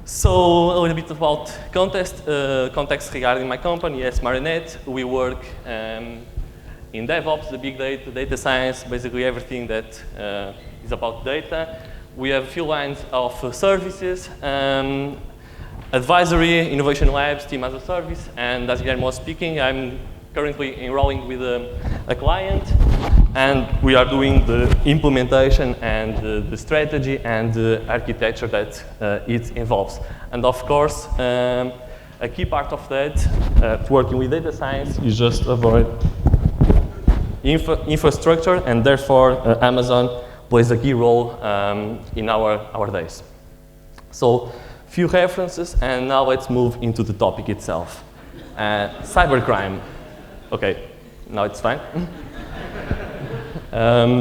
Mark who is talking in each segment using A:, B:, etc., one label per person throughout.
A: So a little bit about context regarding my company. Yes, Marionete. We work in DevOps, the big data, data science, basically everything that is about data. We have a few lines of services, advisory, innovation labs, team as a service, and as Guillermo was speaking, I'm currently enrolling with a client, and we are doing the implementation and the strategy and the architecture that it involves. And of course, a key part of that, to working with data science, is just avoid infrastructure, and therefore Amazon plays a key role in our days. So, few references, and now let's move into the topic itself. Cybercrime. Okay, now it's fine.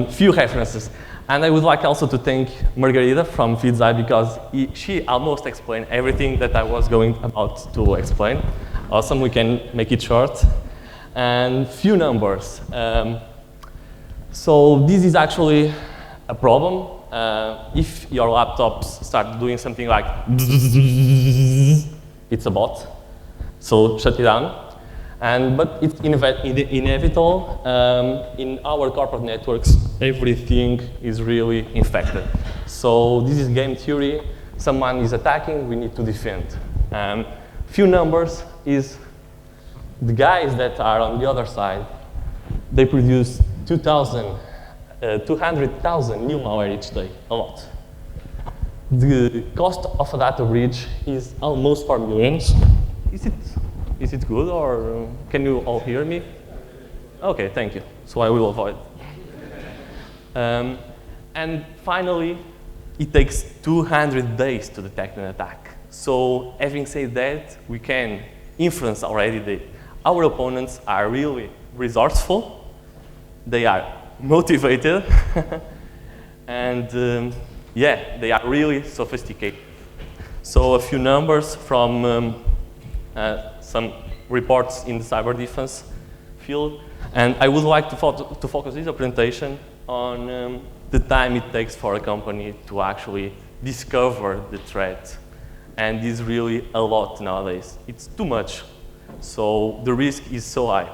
A: Few references. And I would like also to thank Margarita from FeedZai because she almost explained everything that I was about to explain. Awesome, we can make it short. And few numbers. So this is actually a problem. If your laptops start doing something like it's a bot, so shut it down. But it's inevitable. In our corporate networks, everything is really infected. So this is game theory. Someone is attacking, we need to defend. Few numbers is the guys that are on the other side, they produce 200,000 new malware each day, a lot. The cost of a data breach is almost 4 million. Is it good, or can you all hear me? Okay, thank you. So I will avoid. And finally, it takes 200 days to detect an attack. So having said that, we can influence already our opponents are really resourceful, they are motivated, and yeah, they are really sophisticated. So a few numbers from some reports in the cyber defense field. And I would like to focus this presentation on the time it takes for a company to actually discover the threat. And this is really a lot nowadays. It's too much. So the risk is so high.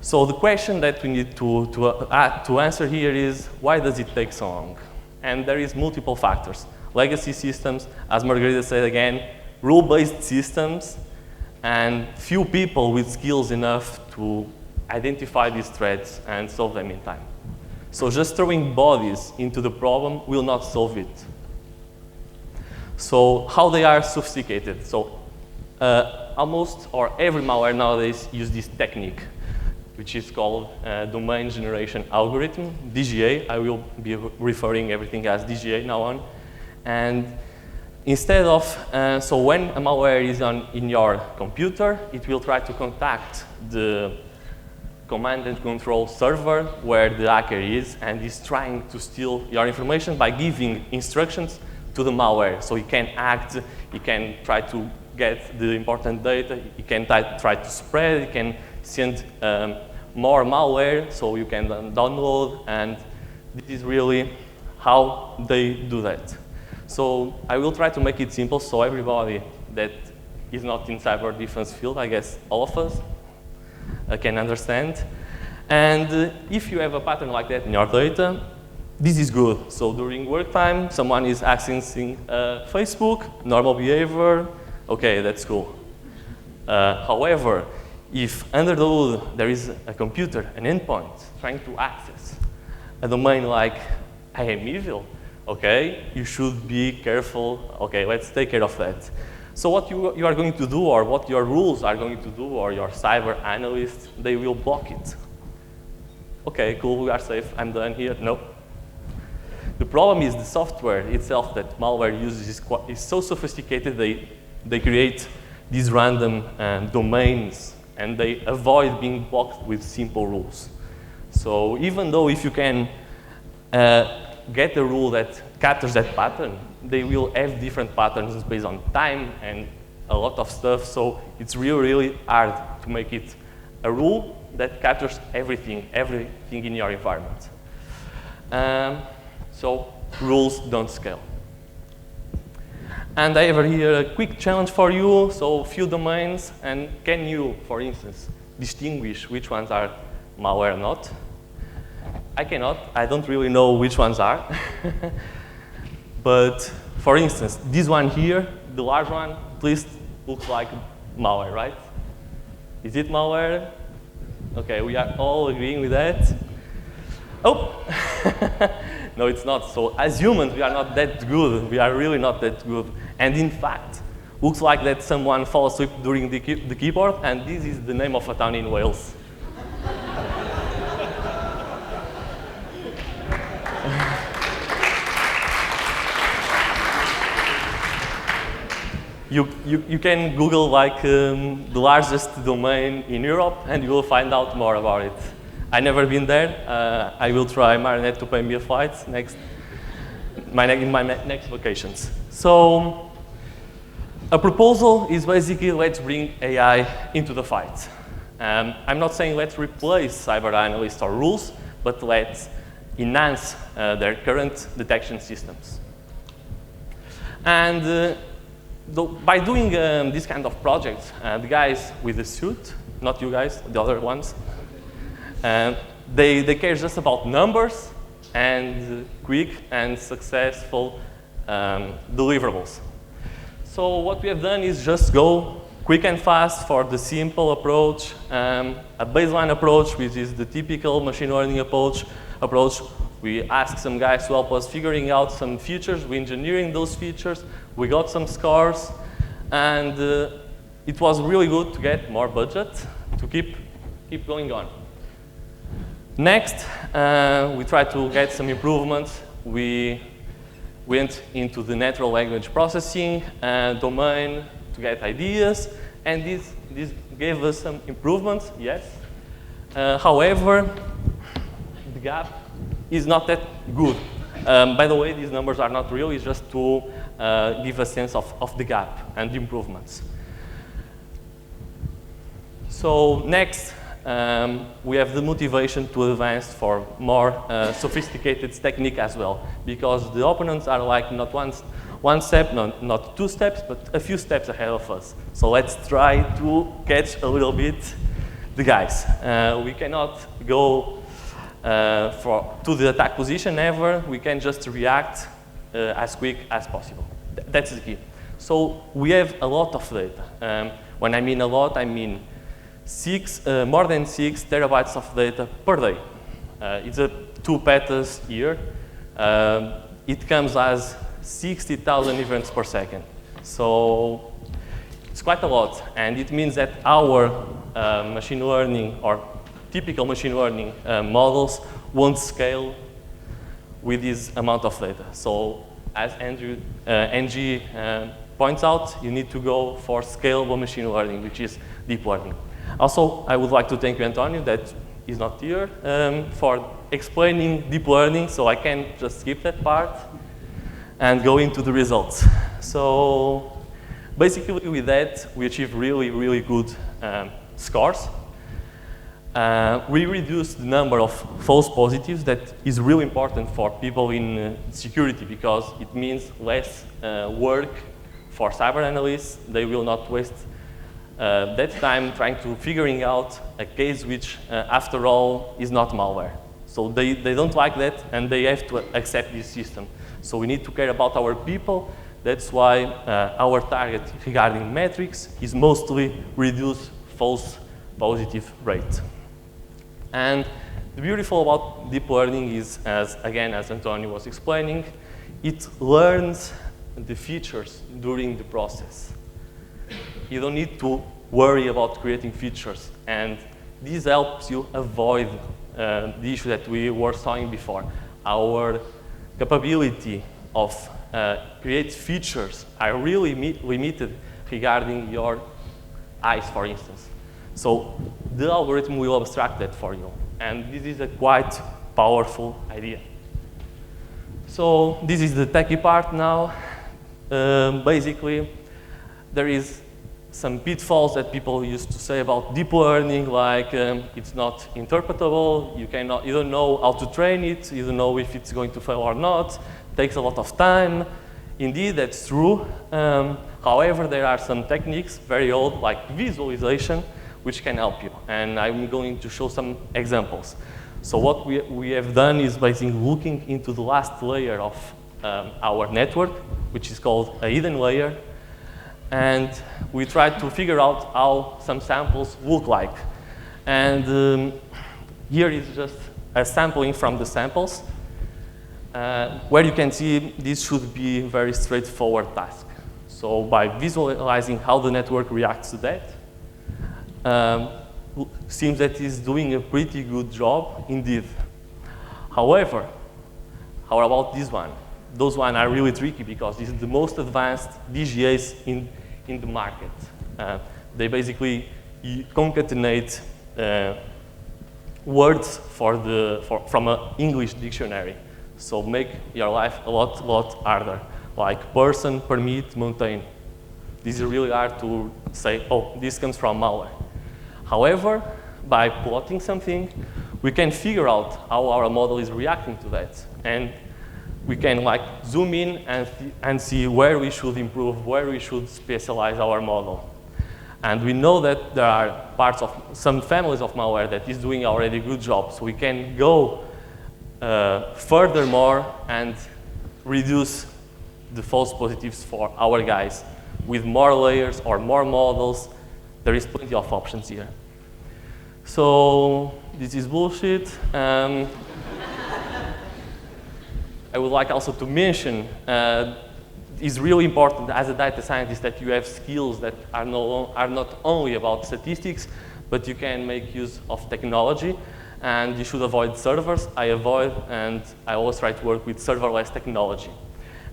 A: So the question that we need to answer here is, why does it take so long? And there is multiple factors. Legacy systems, as Margarita said again, rule-based systems, and few people with skills enough to identify these threats and solve them in time. So just throwing bodies into the problem will not solve it. So how they are sophisticated? So almost or every malware nowadays use this technique, which is called domain generation algorithm, DGA. I will be referring everything as DGA now on. And instead of, so when a malware is in your computer, it will try to contact the command and control server where the hacker is, and is trying to steal your information by giving instructions to the malware. So he can act, he can try to get the important data, he can try to spread, he can send more malware so you can download, and this is really how they do that. So I will try to make it simple so everybody that is not in cyber defense field, I guess all of us, can understand. And if you have a pattern like that in your data, this is good. So during work time, someone is accessing Facebook, normal behavior, okay, that's cool. However, if under the hood there is a computer, an endpoint, trying to access a domain like I am evil, okay, you should be careful. Okay, let's take care of that. So what you are going to do, or what your rules are going to do, or your cyber analysts, they will block it. Okay, cool, we are safe, I'm done here. No. The problem is the software itself that malware uses is so sophisticated, they create these random domains, and they avoid being blocked with simple rules. So even though if you can get a rule that captures that pattern, they will have different patterns based on time and a lot of stuff. So it's really, really hard to make it a rule that captures everything in your environment. So rules don't scale. And I have here a quick challenge for you, so a few domains, and can you, for instance, distinguish which ones are malware or not? I cannot, I don't really know which ones are. But for instance, this one here, the large one, at least looks like malware, right? Is it malware? Okay, we are all agreeing with that. Oh, no, it's not. So as humans, we are not that good. We are really not that good. And in fact, looks like that someone fell asleep during the keyboard, and this is the name of a town in Wales. You can Google like the largest domain in Europe, and you will find out more about it. I've never been there. I will try Marionete to pay me a flight in my next vacations. So a proposal is basically let's bring AI into the fight. I'm not saying let's replace cyber analysts or rules, but let's enhance their current detection systems. And by doing this kind of projects, the guys with the suit, not you guys, the other ones, they care just about numbers and quick and successful deliverables. So what we have done is just go quick and fast for the simple approach, a baseline approach, which is the typical machine learning approach. We asked some guys to help us figuring out some features, we engineering those features, we got some scores, and it was really good to get more budget to keep going on. Next, we tried to get some improvements. We went into the natural language processing domain to get ideas, and this gave us some improvements, yes. However, the gap is not that good. By the way, these numbers are not real, it's just to give a sense of the gap and the improvements. So next, we have the motivation to advance for more sophisticated technique as well, because the opponents are like not one step, not two steps, but a few steps ahead of us. So let's try to catch a little bit the guys. We cannot go to the attack position ever. We can just react as quick as possible. That's the key. So we have a lot of data. When I mean a lot, I mean more than 6 terabytes of data per day. It's 2 petas here. It comes as 60,000 events per second. So it's quite a lot, and it means that our machine learning or typical machine learning models won't scale with this amount of data. So as Angie points out, you need to go for scalable machine learning, which is deep learning. Also, I would like to thank you, Antonio, that is not here, for explaining deep learning, so I can just skip that part and go into the results. So basically with that, we achieve really, really good scores. We reduce the number of false positives. That is really important for people in security, because it means less work for cyber analysts. They will not waste that time trying to figuring out a case which, after all, is not malware. So they don't like that, and they have to accept this system. So we need to care about our people. That's why our target regarding metrics is mostly reduce false positive rate. And the beautiful about deep learning is, as Antonio was explaining, it learns the features during the process. You don't need to worry about creating features, and this helps you avoid the issue that we were saying before. Our capability of create features are really limited regarding your eyes, for instance. So the algorithm will abstract that for you, and this is a quite powerful idea. So this is the techie part now. Basically, there is some pitfalls that people used to say about deep learning, like it's not interpretable, you don't know how to train it, you don't know if it's going to fail or not, it takes a lot of time, Indeed, that's true. However, there are some techniques, very old, like visualization, which can help you. And I'm going to show some examples. So what we have done is basically looking into the last layer of our network, which is called a hidden layer. And we tried to figure out how some samples look like. And here is just a sampling from the samples, where you can see this should be a very straightforward task. So by visualizing how the network reacts to that, seems that it's doing a pretty good job indeed. However, how about this one? Those ones are really tricky because this is the most advanced DGAs in the market. They basically concatenate words from an English dictionary. So make your life a lot harder. Like person, permit, mountain. This is really hard to say, oh, this comes from malware. However, by plotting something, we can figure out how our model is reacting to that. And we can like zoom in and see where we should improve, where we should specialize our model. And we know that there are parts of some families of malware that is doing already a good job. So we can go furthermore and reduce the false positives for our guys with more layers or more models. There is plenty of options here. So this is bullshit. I would like also to mention it's really important as a data scientist that you have skills that are not only about statistics, but you can make use of technology. And you should avoid servers. I avoid, and I always try to work with serverless technology.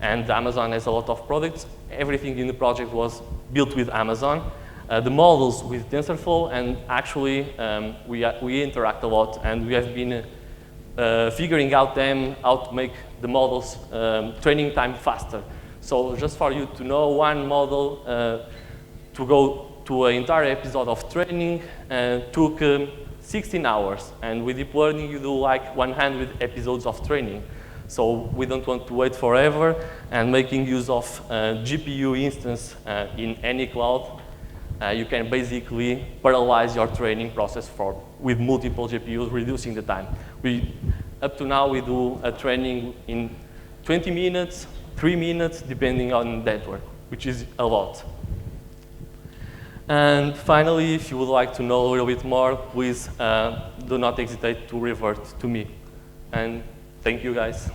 A: And Amazon has a lot of products. Everything in the project was built with Amazon. The models with TensorFlow, and actually we interact a lot, and we have been figuring out how to make the models training time faster. So just for you to know, one model to go to an entire episode of training took 16 hours, and with deep learning you do like 100 episodes of training. So we don't want to wait forever, and making use of GPU instance in any cloud, you can basically parallelize your training process with multiple GPUs, reducing the time. Up to now, we do a training in 20 minutes, 3 minutes, depending on the network, which is a lot. And finally, if you would like to know a little bit more, please do not hesitate to revert to me. And thank you, guys.